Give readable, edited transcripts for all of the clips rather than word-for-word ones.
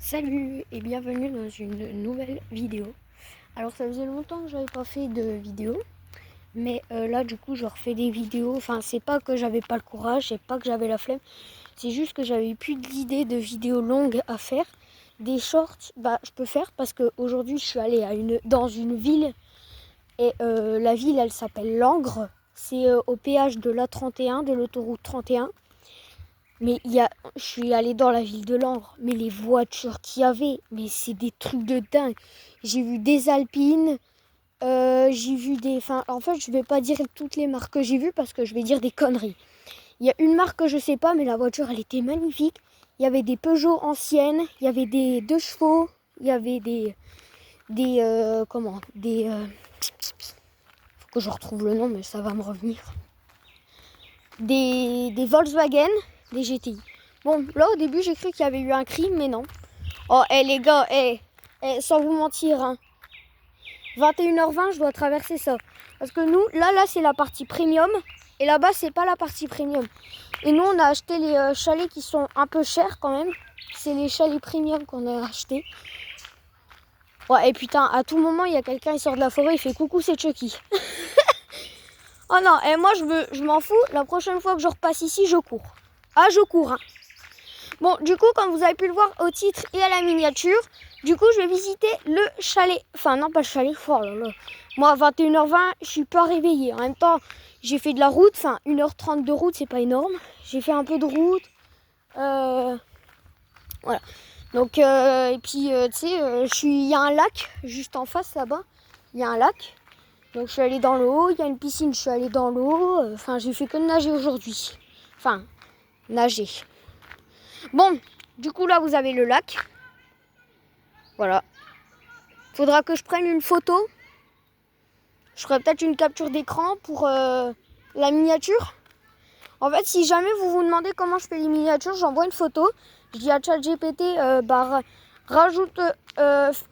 Salut et bienvenue dans une nouvelle vidéo. Alors ça faisait longtemps que j'avais pas fait de vidéo, mais là du coup je refais des vidéos. Enfin c'est pas que j'avais pas le courage, c'est pas que j'avais la flemme, c'est juste que j'avais plus d'idées de vidéos longues à faire. Des shorts, je peux faire parce qu'aujourd'hui je suis allée dans une ville et la ville elle s'appelle Langres. C'est au péage de l'A31, de l'autoroute 31. Mais je suis allée dans la ville de Langres, mais les voitures qu'il y avait, mais c'est des trucs de dingue. J'ai vu des Alpines, j'ai vu des... Enfin, en fait, je vais pas dire toutes les marques que j'ai vues parce que je vais dire des conneries. Il y a une marque que je sais pas, mais la voiture, elle était magnifique. Il y avait des Peugeot anciennes, il y avait des 2 chevaux, il y avait faut que je retrouve le nom, mais ça va me revenir. Des Volkswagen, des GTI. Bon, là au début j'ai cru qu'il y avait eu un crime, mais non. Oh, les gars, sans vous mentir, hein. 21h20, je dois traverser ça. Parce que nous, là c'est la partie premium. Et là-bas, c'est pas la partie premium. Et nous, on a acheté les chalets qui sont un peu chers quand même. C'est les chalets premium qu'on a achetés. Ouais, et putain, à tout moment, il y a quelqu'un qui sort de la forêt, il fait coucou, c'est Chucky. Oh non, et moi, je m'en fous. La prochaine fois que je repasse ici, je cours. Ah, je cours, hein. Bon, du coup, comme vous avez pu le voir au titre et à la miniature, du coup, je vais visiter le chalet. Enfin, non, pas le chalet. Oh là là. Moi, à 21h20, je suis pas réveillée. En même temps, j'ai fait de la route. Enfin, 1h30 de route, c'est pas énorme. J'ai fait un peu de route. Voilà. Donc, et puis, tu sais, il y a un lac juste en face là-bas. Il y a un lac. Donc, je suis allée dans l'eau. Il y a une piscine, je suis allée dans l'eau. Enfin, j'ai fait que de nager aujourd'hui. Enfin, nager. Bon, du coup là vous avez le lac. Voilà. Faudra que je prenne une photo. Je ferai peut-être une capture d'écran pour la miniature. En fait, si jamais vous vous demandez comment je fais les miniatures, j'envoie une photo. Je dis à ChatGPT, rajoute,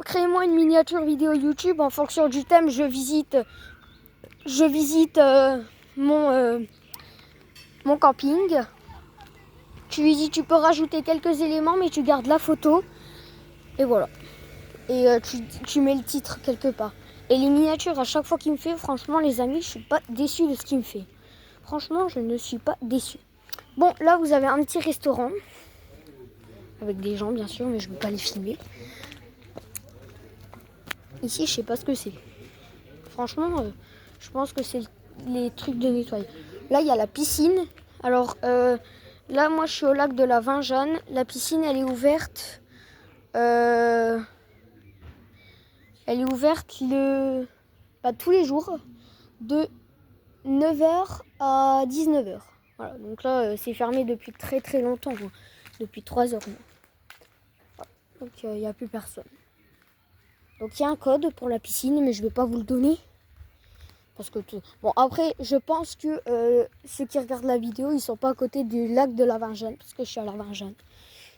créez-moi une miniature vidéo YouTube en fonction du thème. Je visite mon camping. Tu lui dis, tu peux rajouter quelques éléments, mais tu gardes la photo. Et voilà. Et tu mets le titre quelque part. Et les miniatures, à chaque fois qu'il me fait, franchement, les amis, je suis pas déçue de ce qu'il me fait. Franchement, je ne suis pas déçue. Bon, là, vous avez un petit restaurant. Avec des gens, bien sûr, mais je ne veux pas les filmer. Ici, je sais pas ce que c'est. Franchement, je pense que c'est les trucs de nettoyage. Là, il y a la piscine. Alors, là, moi, je suis au lac de la Vingeanne. La piscine, elle est ouverte. Elle est ouverte tous les jours de 9h à 19h. Voilà, donc là, c'est fermé depuis très très longtemps, depuis 3 heures. Voilà. Donc il n'y a plus personne. Donc il y a un code pour la piscine, mais je ne vais pas vous le donner. Parce que bon, après, je pense que ceux qui regardent la vidéo, ils sont pas à côté du lac de la Vingeanne, parce que je suis à la Vingeanne,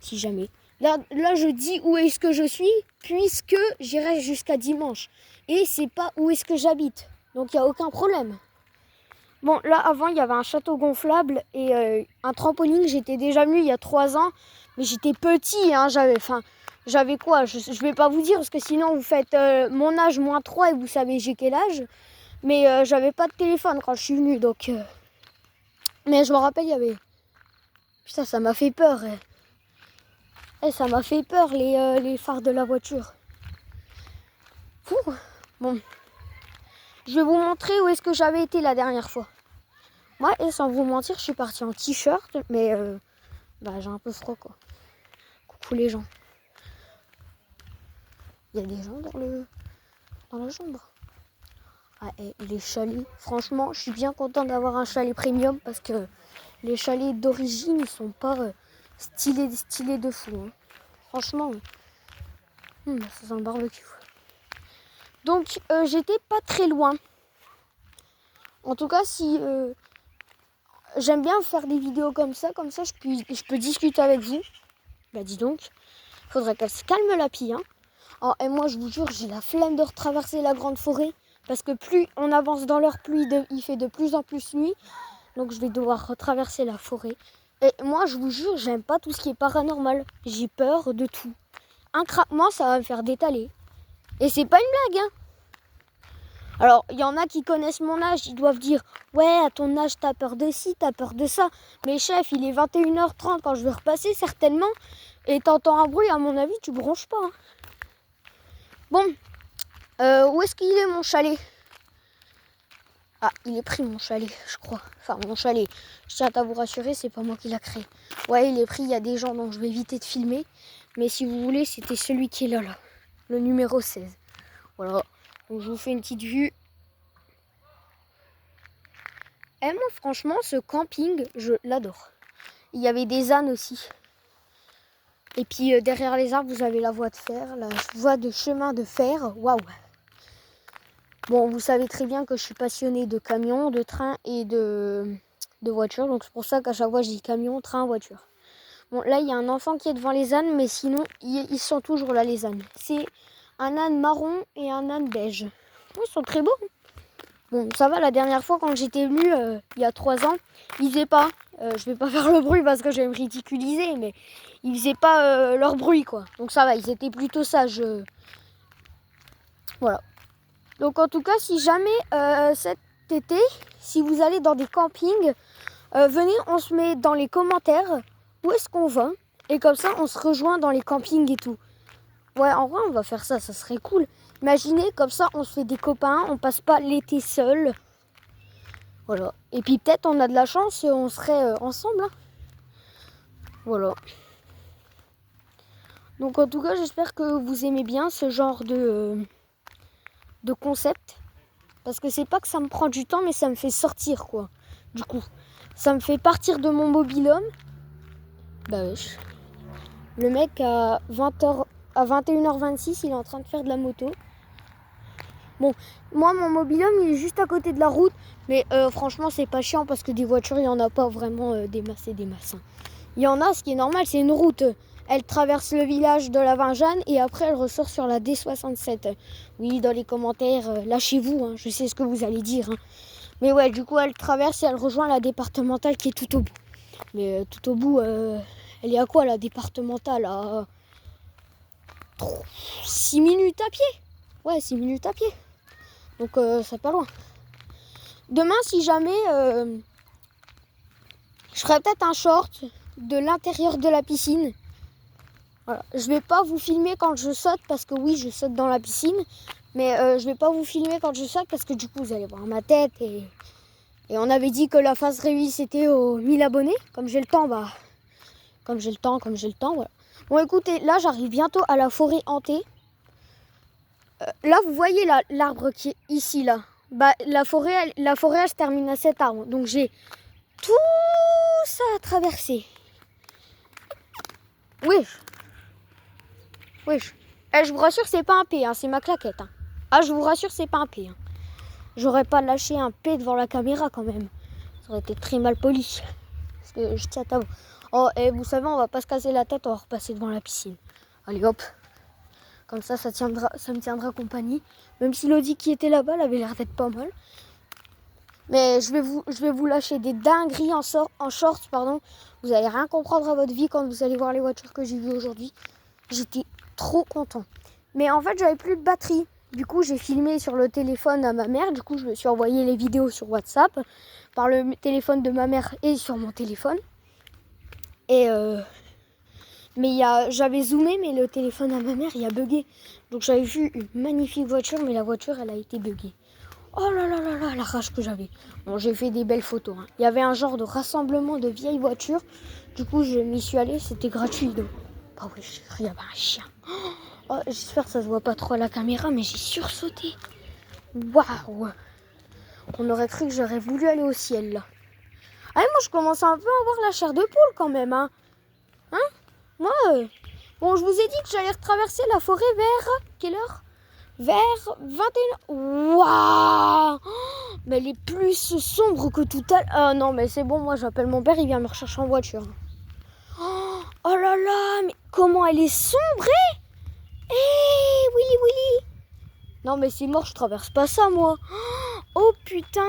si jamais. Là, je dis où est-ce que je suis, puisque j'irai jusqu'à dimanche. Et c'est pas où est-ce que j'habite. Donc il n'y a aucun problème. Bon, là, avant, il y avait un château gonflable et un trampoline. J'étais déjà venue il y a 3 ans. Mais j'étais petit, hein. J'avais quoi? Je vais pas vous dire, parce que sinon, vous faites mon âge moins 3 et vous savez j'ai quel âge. Mais j'avais pas de téléphone quand je suis venue, donc... Mais je me rappelle, il y avait... Putain, ça m'a fait peur. Ça m'a fait peur, les phares de la voiture. Ouh. Bon. Je vais vous montrer où est-ce que j'avais été la dernière fois. Moi, et sans vous mentir, je suis partie en t-shirt, mais j'ai un peu froid, quoi. Coucou les gens. Il y a des gens dans la chambre. Ah, et les chalets, franchement, je suis bien contente d'avoir un chalet premium parce que les chalets d'origine, ils sont pas stylés de fou. Hein. Franchement, ça sent le barbecue. Donc, j'étais pas très loin. En tout cas, si... j'aime bien faire des vidéos comme ça je peux discuter avec vous. Bah dis donc, faudrait qu'elle se calme la pille. Hein. Oh, et moi je vous jure, j'ai la flemme de retraverser la grande forêt. Parce que plus on avance dans l'heure, plus il fait de plus en plus nuit. Donc je vais devoir retraverser la forêt. Et moi je vous jure, j'aime pas tout ce qui est paranormal. J'ai peur de tout. un craquement, ça va me faire détaler. Et c'est pas une blague, hein. Alors, il y en a qui connaissent mon âge, ils doivent dire « Ouais, à ton âge, t'as peur de ci, t'as peur de ça. » Mais chef, il est 21h30 quand je vais repasser, certainement. Et t'entends un bruit, à mon avis, tu bronches pas. Hein. Bon, où est-ce qu'il est mon chalet? Ah, il est pris mon chalet, je crois. Enfin, mon chalet. Je tiens à vous rassurer, c'est pas moi qui l'a créé. Ouais, il est pris, il y a des gens, donc je vais éviter de filmer. Mais si vous voulez, c'était celui qui est là, là. Le numéro 16. Voilà. Donc je vous fais une petite vue. Et moi, franchement, ce camping, je l'adore. Il y avait des ânes aussi. Et puis derrière les arbres, vous avez la voie de fer, la voie de chemin de fer. Waouh! Bon, vous savez très bien que je suis passionnée de camions, de trains et de voitures. Donc c'est pour ça qu'à chaque fois, je dis camion, train, voiture. Bon, là, il y a un enfant qui est devant les ânes, mais sinon, ils sont toujours là, les ânes. C'est un âne marron et un âne beige. Ils sont très beaux. Bon, ça va, la dernière fois, quand j'étais venue, il y a 3 ans, ils faisaient pas. Je vais pas faire le bruit parce que je vais me ridiculiser, mais ils faisaient pas leur bruit, quoi. Donc ça va, ils étaient plutôt sages. Voilà. Donc en tout cas, si jamais cet été, si vous allez dans des campings, venez, on se met dans les commentaires où est-ce qu'on va. Et comme ça, on se rejoint dans les campings et tout. Ouais, en vrai, on va faire ça, ça serait cool. Imaginez, comme ça, on se fait des copains, on passe pas l'été seul. Voilà. Et puis peut-être, on a de la chance, on serait ensemble. Hein. Voilà. Donc en tout cas, j'espère que vous aimez bien ce genre de concept. Parce que c'est pas que ça me prend du temps, mais ça me fait sortir, quoi. Du coup, ça me fait partir de mon mobil-home. Bah wesh. Le mec à 20h, à 21h26, il est en train de faire de la moto. Bon, moi, mon mobil-home, il est juste à côté de la route. Mais franchement, c'est pas chiant parce que des voitures, il n'y en a pas vraiment des masses et des masses. Hein. Il y en a, ce qui est normal, c'est une route. Elle traverse le village de la Vingeanne et après, elle ressort sur la D67. Oui, dans les commentaires, lâchez-vous, hein, je sais ce que vous allez dire. Hein. Mais ouais, du coup, elle traverse et elle rejoint la départementale qui est tout au bout. Mais tout au bout, elle est à quoi, la départementale? À 6 minutes à pied. Ouais, 6 minutes à pied. Donc, c'est pas loin. Demain, si jamais, je ferai peut-être un short de l'intérieur de la piscine. Voilà. Je vais pas vous filmer quand je saute parce que oui, je saute dans la piscine. Mais je vais pas vous filmer quand je saute parce que du coup, vous allez voir ma tête. Et on avait dit que la phase réussie, c'était aux 1000 abonnés. Comme j'ai le temps, bah... Comme j'ai le temps, voilà. Bon, écoutez, là, j'arrive bientôt à la forêt hantée. Là, vous voyez l'arbre qui est ici, là. Bah, la forêt, elle se termine à cet arbre. Donc, j'ai tout ça à traverser. Oui. Je vous rassure, c'est pas un P, hein, c'est ma claquette. Hein. Ah, je vous rassure, c'est pas un P. Hein. J'aurais pas lâché un P devant la caméra, quand même. Ça aurait été très mal poli. Parce que je tiens à vous. Oh, et vous savez, on va pas se casser la tête, on va repasser devant la piscine. Allez, hop. Comme ça me tiendra compagnie. Même si l'Audi qui était là-bas, elle avait l'air d'être pas mal. Mais je vais vous lâcher des dingueries en shorts, pardon. Vous allez rien comprendre à votre vie quand vous allez voir les voitures que j'ai vues aujourd'hui. J'étais trop content. Mais en fait, j'avais plus de batterie. Du coup, j'ai filmé sur le téléphone à ma mère. Du coup, je me suis envoyé les vidéos sur WhatsApp par le téléphone de ma mère et sur mon téléphone. Et mais j'avais zoomé, mais le téléphone à ma mère, il a bugué. Donc j'avais vu une magnifique voiture, mais la voiture, elle a été buggée. Oh là là là là, la rage que j'avais. Bon, j'ai fait des belles photos. Hein. Il y avait un genre de rassemblement de vieilles voitures. Du coup, je m'y suis allée, c'était gratuit. Donc. Oh oui, il y avait un chien. Oh, j'espère que ça se voit pas trop à la caméra, mais j'ai sursauté. Waouh! On aurait cru que j'aurais voulu aller au ciel, là. Ah, moi, je commence un peu à avoir la chair de poule, quand même, hein. Hein? Moi, bon, je vous ai dit que j'allais traverser la forêt vers... Quelle heure? Vers 21h. Waouh! Mais elle est plus sombre que tout à l'heure. Ah non, mais c'est bon, moi, j'appelle mon père, il vient me rechercher en voiture. Oh là là, mais comment elle est sombrée! Hé, Willy! Non, mais c'est mort, je traverse pas ça, moi. Oh putain!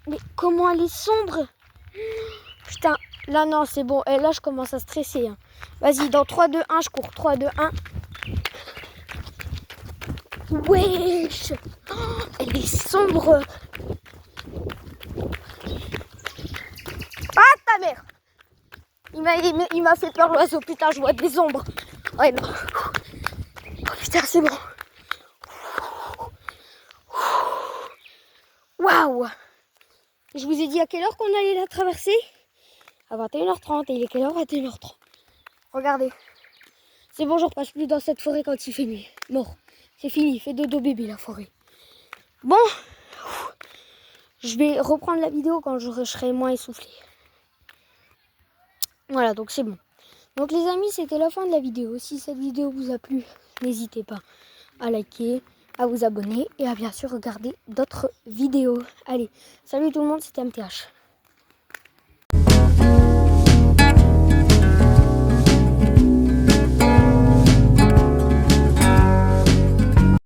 Mais comment elle est sombre! Putain, là, non, c'est bon. Et là, je commence à stresser. Hein. Vas-y, dans 3, 2, 1, je cours. 3, 2, 1. Wesh! Oh, elle est sombre. Ah, ta mère! Il m'a fait peur, l'oiseau. Putain, je vois des ombres. Ouais, non. Oh, putain, c'est bon. Waouh! Je vous ai dit à quelle heure qu'on allait la traverser? À 21h30. Et il est quelle heure? 21h30. Regardez. C'est bon, je repasse plus dans cette forêt quand il fait nuit. Mort. C'est fini. Fait dodo bébé, la forêt. Bon. Je vais reprendre la vidéo quand je serai moins essoufflé. Voilà, donc c'est bon. Donc les amis, c'était la fin de la vidéo. Si cette vidéo vous a plu, n'hésitez pas à liker, à vous abonner et à bien sûr regarder d'autres vidéos. Allez, salut tout le monde, c'était MTH.